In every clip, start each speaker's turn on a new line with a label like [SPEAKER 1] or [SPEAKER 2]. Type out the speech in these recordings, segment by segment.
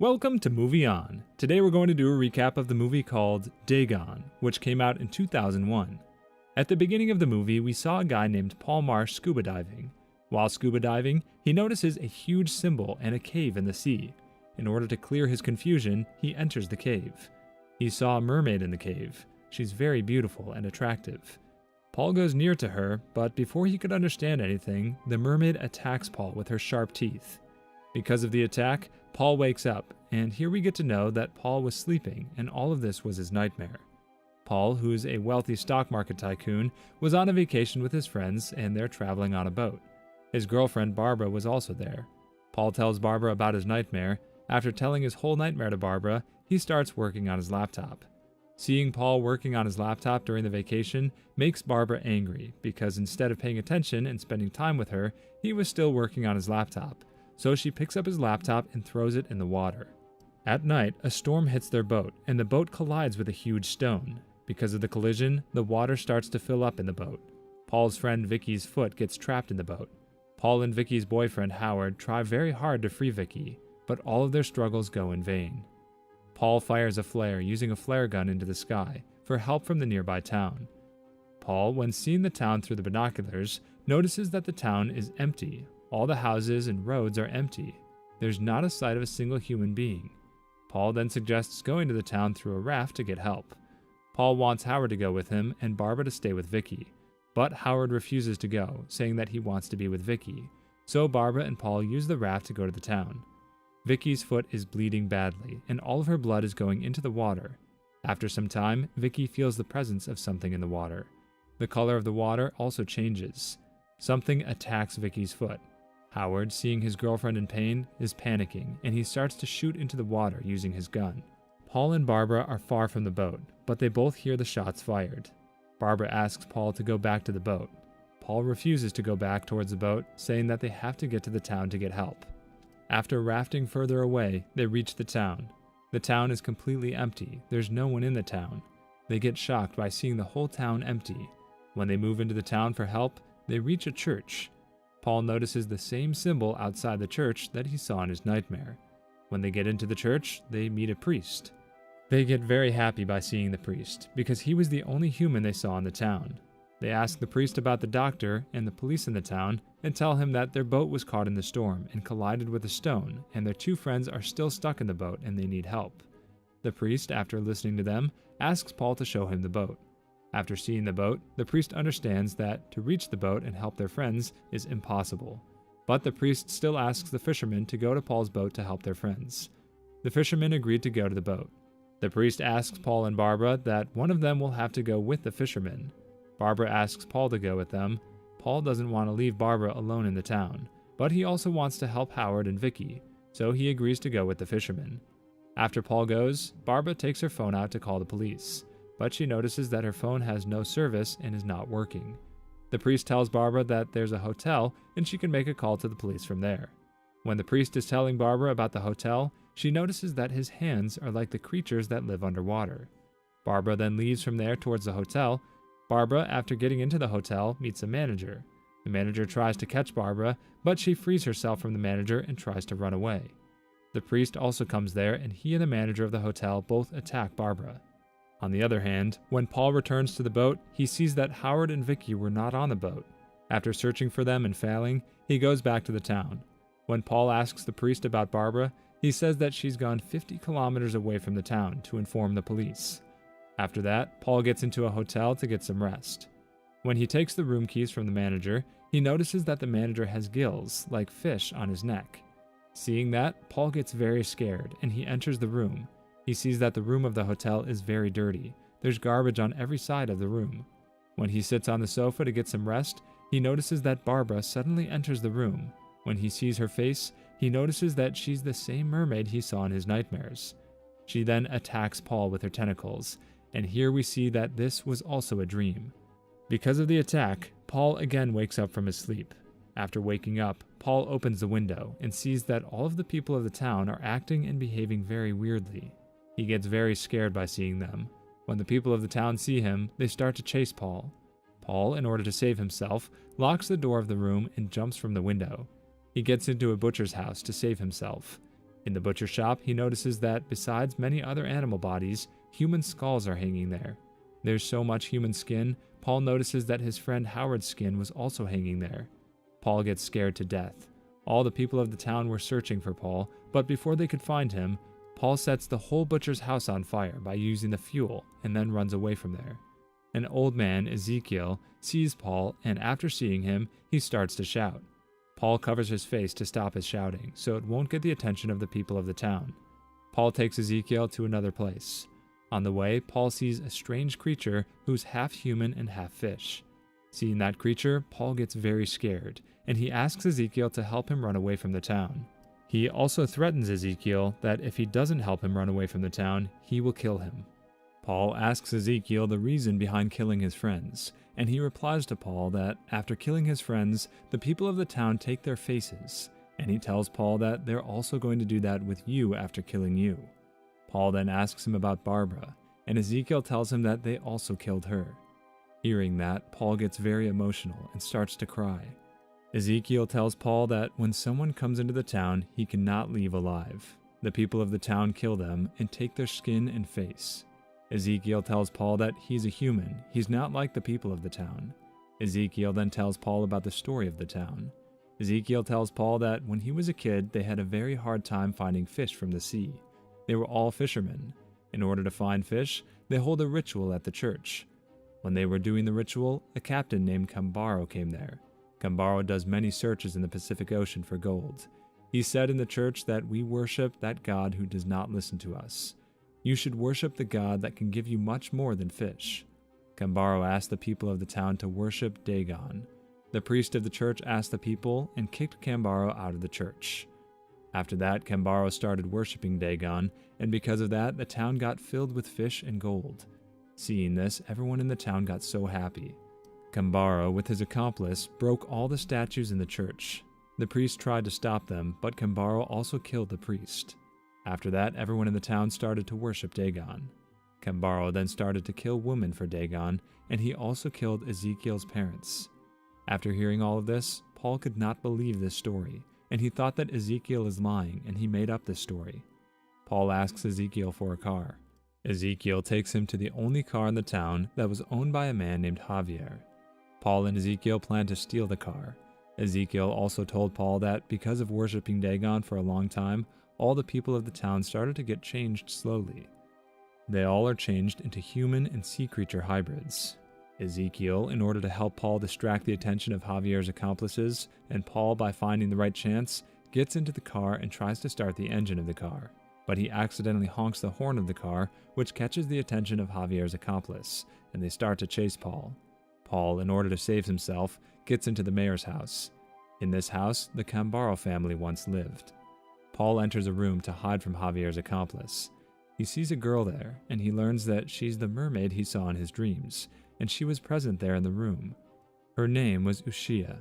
[SPEAKER 1] Welcome to Movie On. Today we're going to do a recap of the movie called Dagon, which came out in 2001. At the beginning of the movie, we saw a guy named Paul Marsh scuba diving. While scuba diving, he notices a huge symbol and a cave in the sea. In order to clear his confusion, he enters the cave. He saw a mermaid in the cave. She's very beautiful and attractive. Paul goes near to her, but before he could understand anything, the mermaid attacks Paul with her sharp teeth. Because of the attack, Paul wakes up, and here we get to know that Paul was sleeping, and all of this was his nightmare. Paul, who's a wealthy stock market tycoon, was on a vacation with his friends, and they're traveling on a boat. His girlfriend Barbara was also there. Paul tells Barbara about his nightmare. After telling his whole nightmare to Barbara, he starts working on his laptop. Seeing Paul working on his laptop during the vacation makes Barbara angry, because instead of paying attention and spending time with her, he was still working on his laptop. So she picks up his laptop and throws it in the water. At night, a storm hits their boat, and the boat collides with a huge stone. Because of the collision, the water starts to fill up in the boat. Paul's friend Vicky's foot gets trapped in the boat. Paul and Vicky's boyfriend Howard try very hard to free Vicky, but all of their struggles go in vain. Paul fires a flare using a flare gun into the sky for help from the nearby town. Paul, when seeing the town through the binoculars, notices that the town is empty. All the houses and roads are empty. There's not a sight of a single human being. Paul then suggests going to the town through a raft to get help. Paul wants Howard to go with him and Barbara to stay with Vicky. But Howard refuses to go, saying that he wants to be with Vicky. So Barbara and Paul use the raft to go to the town. Vicky's foot is bleeding badly, and all of her blood is going into the water. After some time, Vicky feels the presence of something in the water. The color of the water also changes. Something attacks Vicky's foot. Howard, seeing his girlfriend in pain, is panicking, and he starts to shoot into the water using his gun. Paul and Barbara are far from the boat, but they both hear the shots fired. Barbara asks Paul to go back to the boat. Paul refuses to go back towards the boat, saying that they have to get to the town to get help. After rafting further away, they reach the town. The town is completely empty. There's no one in the town. They get shocked by seeing the whole town empty. When they move into the town for help, they reach a church. Paul notices the same symbol outside the church that he saw in his nightmare. When they get into the church, they meet a priest. They get very happy by seeing the priest, because he was the only human they saw in the town. They ask the priest about the doctor and the police in the town, and tell him that their boat was caught in the storm and collided with a stone, and their two friends are still stuck in the boat and they need help. The priest, after listening to them, asks Paul to show him the boat. After seeing the boat, the priest understands that to reach the boat and help their friends is impossible. But the priest still asks the fishermen to go to Paul's boat to help their friends. The fishermen agreed to go to the boat. The priest asks Paul and Barbara that one of them will have to go with the fishermen. Barbara asks Paul to go with them. Paul doesn't want to leave Barbara alone in the town, but he also wants to help Howard and Vicky, so he agrees to go with the fishermen. After Paul goes, Barbara takes her phone out to call the police. But she notices that her phone has no service and is not working. The priest tells Barbara that there's a hotel and she can make a call to the police from there. When the priest is telling Barbara about the hotel, she notices that his hands are like the creatures that live underwater. Barbara then leaves from there towards the hotel. Barbara, after getting into the hotel, meets a manager. The manager tries to catch Barbara, but she frees herself from the manager and tries to run away. The priest also comes there, and he and the manager of the hotel both attack Barbara. On the other hand, when Paul returns to the boat, he sees that Howard and Vicky were not on the boat. After searching for them and failing, he goes back to the town. When Paul asks the priest about Barbara, he says that she's gone 50 kilometers away from the town to inform the police. After that, Paul gets into a hotel to get some rest. When he takes the room keys from the manager, he notices that the manager has gills, like fish, on his neck. Seeing that, Paul gets very scared, and he enters the room. He sees that the room of the hotel is very dirty. There's garbage on every side of the room. When he sits on the sofa to get some rest, he notices that Barbara suddenly enters the room. When he sees her face, he notices that she's the same mermaid he saw in his nightmares. She then attacks Paul with her tentacles, and here we see that this was also a dream. Because of the attack, Paul again wakes up from his sleep. After waking up, Paul opens the window and sees that all of the people of the town are acting and behaving very weirdly. He gets very scared by seeing them. When the people of the town see him, they start to chase Paul. Paul, in order to save himself, locks the door of the room and jumps from the window. He gets into a butcher's house to save himself. In the butcher shop, he notices that besides many other animal bodies, human skulls are hanging there. There's so much human skin, Paul notices that his friend Howard's skin was also hanging there. Paul gets scared to death. All the people of the town were searching for Paul, but before they could find him, Paul sets the whole butcher's house on fire by using the fuel and then runs away from there. An old man, Ezekiel, sees Paul, and after seeing him, he starts to shout. Paul covers his face to stop his shouting, so it won't get the attention of the people of the town. Paul takes Ezekiel to another place. On the way, Paul sees a strange creature who's half human and half fish. Seeing that creature, Paul gets very scared, and he asks Ezekiel to help him run away from the town. He also threatens Ezekiel that if he doesn't help him run away from the town, he will kill him. Paul asks Ezekiel the reason behind killing his friends, and he replies to Paul that after killing his friends, the people of the town take their faces, and he tells Paul that they're also going to do that with you after killing you. Paul then asks him about Barbara, and Ezekiel tells him that they also killed her. Hearing that, Paul gets very emotional and starts to cry. Ezekiel tells Paul that when someone comes into the town, he cannot leave alive. The people of the town kill them and take their skin and face. Ezekiel tells Paul that he's a human, he's not like the people of the town. Ezekiel then tells Paul about the story of the town. Ezekiel tells Paul that when he was a kid, they had a very hard time finding fish from the sea. They were all fishermen. In order to find fish, they hold a ritual at the church. When they were doing the ritual, a captain named Kambaro came there. Kambaro does many searches in the Pacific Ocean for gold. He said in the church that we worship that God who does not listen to us. You should worship the God that can give you much more than fish. Kambaro asked the people of the town to worship Dagon. The priest of the church asked the people and kicked Kambaro out of the church. After that, Kambaro started worshiping Dagon, and because of that, the town got filled with fish and gold. Seeing this, everyone in the town got so happy. Kambaro, with his accomplice, broke all the statues in the church. The priest tried to stop them, but Kambaro also killed the priest. After that, everyone in the town started to worship Dagon. Kambaro then started to kill women for Dagon, and he also killed Ezekiel's parents. After hearing all of this, Paul could not believe this story, and he thought that Ezekiel is lying, and he made up this story. Paul asks Ezekiel for a car. Ezekiel takes him to the only car in the town that was owned by a man named Javier. Paul and Ezekiel planned to steal the car. Ezekiel also told Paul that because of worshiping Dagon for a long time, all the people of the town started to get changed slowly. They all are changed into human and sea creature hybrids. Ezekiel, in order to help Paul distract the attention of Javier's accomplices, and Paul, by finding the right chance, gets into the car and tries to start the engine of the car. But he accidentally honks the horn of the car, which catches the attention of Javier's accomplice, and they start to chase Paul. Paul, in order to save himself, gets into the mayor's house. In this house, the Kambaro family once lived. Paul enters a room to hide from Javier's accomplice. He sees a girl there, and he learns that she's the mermaid he saw in his dreams, and she was present there in the room. Her name was Ushia.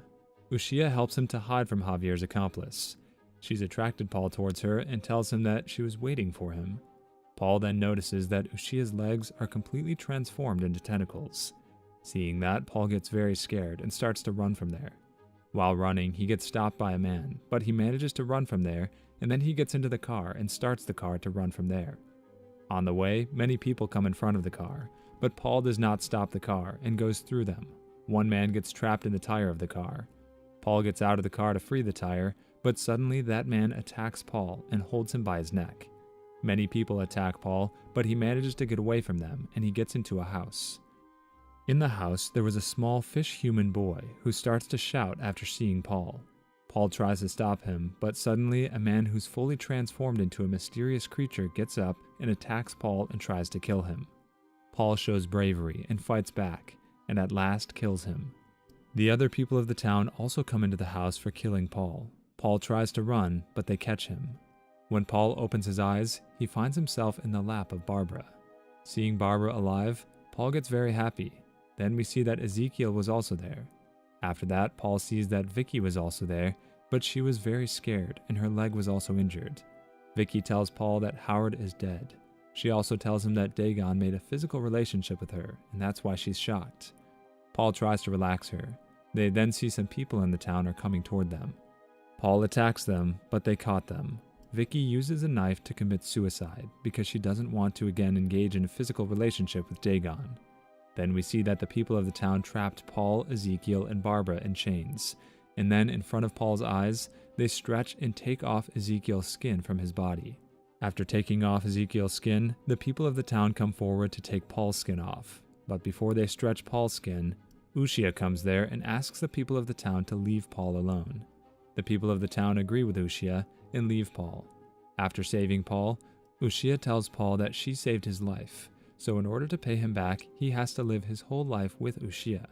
[SPEAKER 1] Ushia helps him to hide from Javier's accomplice. She's attracted Paul towards her and tells him that she was waiting for him. Paul then notices that Ushia's legs are completely transformed into tentacles. Seeing that, Paul gets very scared and starts to run from there. While running, he gets stopped by a man, but he manages to run from there, and then he gets into the car and starts the car to run from there. On the way, many people come in front of the car, but Paul does not stop the car and goes through them. One man gets trapped in the tire of the car. Paul gets out of the car to free the tire, but suddenly that man attacks Paul and holds him by his neck. Many people attack Paul, but he manages to get away from them, and he gets into a house. In the house, there was a small fish-human boy who starts to shout after seeing Paul. Paul tries to stop him, but suddenly a man who's fully transformed into a mysterious creature gets up and attacks Paul and tries to kill him. Paul shows bravery and fights back, and at last kills him. The other people of the town also come into the house for killing Paul. Paul tries to run, but they catch him. When Paul opens his eyes, he finds himself in the lap of Barbara. Seeing Barbara alive, Paul gets very happy. Then we see that Ezekiel was also there. After that, Paul sees that Vicky was also there, but she was very scared and her leg was also injured. Vicky tells Paul that Howard is dead. She also tells him that Dagon made a physical relationship with her, and that's why she's shocked. Paul tries to relax her. They then see some people in the town are coming toward them. Paul attacks them, but they caught them. Vicky uses a knife to commit suicide because she doesn't want to again engage in a physical relationship with Dagon. Then we see that the people of the town trapped Paul, Ezekiel, and Barbara in chains, and then in front of Paul's eyes, they stretch and take off Ezekiel's skin from his body. After taking off Ezekiel's skin, the people of the town come forward to take Paul's skin off. But before they stretch Paul's skin, Ushia comes there and asks the people of the town to leave Paul alone. The people of the town agree with Ushia and leave Paul. After saving Paul, Ushia tells Paul that she saved his life, so in order to pay him back, he has to live his whole life with Ushia.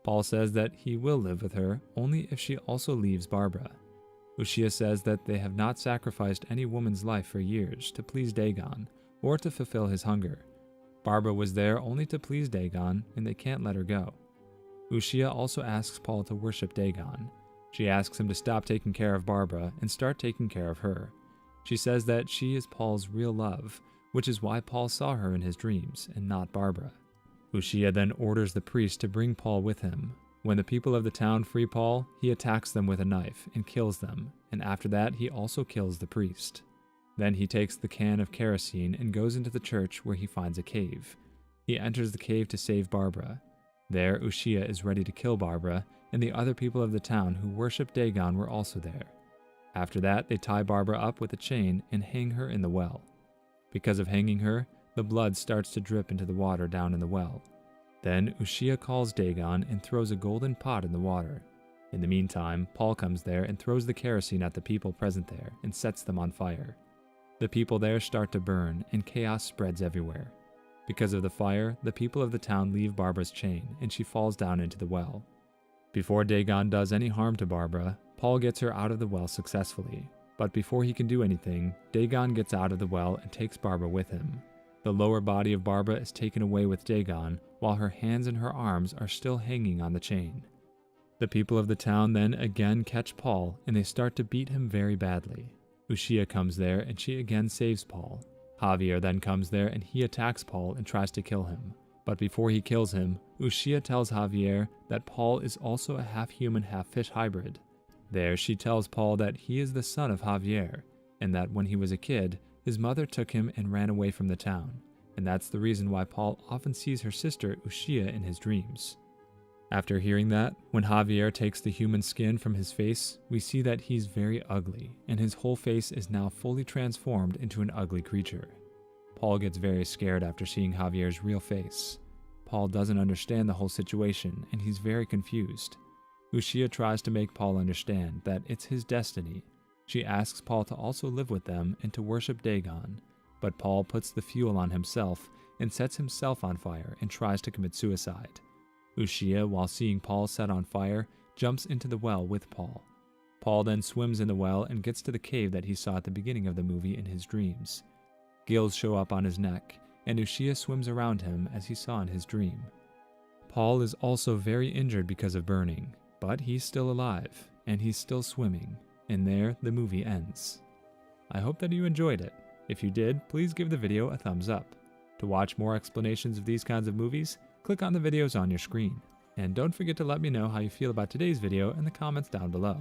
[SPEAKER 1] Paul says that he will live with her only if she also leaves Barbara. Ushia says that they have not sacrificed any woman's life for years to please Dagon or to fulfill his hunger. Barbara was there only to please Dagon, and they can't let her go. Ushia also asks Paul to worship Dagon. She asks him to stop taking care of Barbara and start taking care of her. She says that she is Paul's real love, which is why Paul saw her in his dreams and not Barbara. Ushia then orders the priest to bring Paul with him. When the people of the town free Paul, he attacks them with a knife and kills them, and after that he also kills the priest. Then he takes the can of kerosene and goes into the church where he finds a cave. He enters the cave to save Barbara. There, Ushia is ready to kill Barbara, and the other people of the town who worship Dagon were also there. After that, they tie Barbara up with a chain and hang her in the well. Because of hanging her, the blood starts to drip into the water down in the well. Then Ushia calls Dagon and throws a golden pot in the water. In the meantime, Paul comes there and throws the kerosene at the people present there and sets them on fire. The people there start to burn, and chaos spreads everywhere. Because of the fire, the people of the town leave Barbara's chain, and she falls down into the well. Before Dagon does any harm to Barbara, Paul gets her out of the well successfully. But before he can do anything, Dagon gets out of the well and takes Barbara with him. The lower body of Barbara is taken away with Dagon, while her hands and her arms are still hanging on the chain. The people of the town then again catch Paul, and they start to beat him very badly. Ushia comes there, and she again saves Paul. Javier then comes there, and he attacks Paul and tries to kill him. But before he kills him, Ushia tells Javier that Paul is also a half-human, half-fish hybrid. There, she tells Paul that he is the son of Javier, and that when he was a kid, his mother took him and ran away from the town, and that's the reason why Paul often sees her sister Ushia in his dreams. After hearing that, when Javier takes the human skin from his face, we see that he's very ugly, and his whole face is now fully transformed into an ugly creature. Paul gets very scared after seeing Javier's real face. Paul doesn't understand the whole situation, and he's very confused. Ushia tries to make Paul understand that it's his destiny. She asks Paul to also live with them and to worship Dagon, but Paul puts the fuel on himself and sets himself on fire and tries to commit suicide. Ushia, while seeing Paul set on fire, jumps into the well with Paul. Paul then swims in the well and gets to the cave that he saw at the beginning of the movie in his dreams. Gills show up on his neck, and Ushia swims around him as he saw in his dream. Paul is also very injured because of burning, but he's still alive, and he's still swimming, and there the movie ends. I hope that you enjoyed it. If you did, please give the video a thumbs up. To watch more explanations of these kinds of movies, click on the videos on your screen. And don't forget to let me know how you feel about today's video in the comments down below.